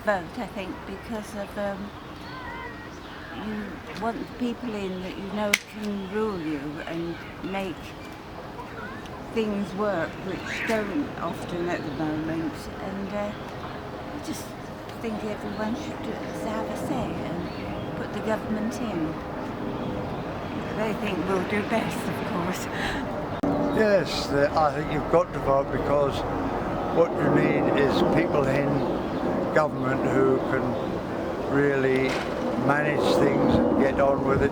vote, I think, because of you want people in that you know can rule you and make things work, which don't often at the moment. And I just think everyone should have a say and put the government in. They think we'll do best, of course. Yes, I think you've got to vote because what you need is people in government who can really manage things and get on with it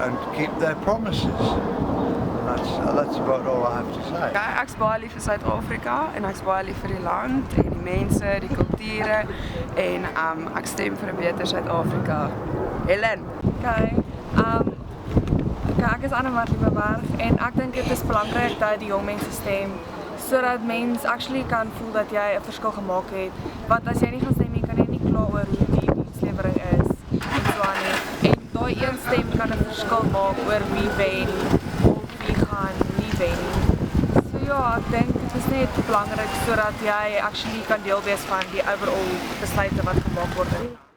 and keep their promises. And that's about all I have to say. Ja, ek's baie lief vir Suid-Afrika en ek's baie lief vir die land en die mense, die kulture en ek stem vir 'n beter Suid-Afrika. Helen. Ek is Anne-Marie Beberg en ek dink dit is belangrik dat die jong mense stem sodat mense actually kan voel dat jy 'n verskil gemaak het. Want as jy nie gaan stem nie, kan jy nie kla oor hoe die dienslewering is en so aan nie. En daai een stem kan 'n verskil maak oor wie wen of wie gaan nie wen nie. So ja, ek dink dit is net belangrik sodat jy actually kan deel wees van die overall besluite wat gemaak word.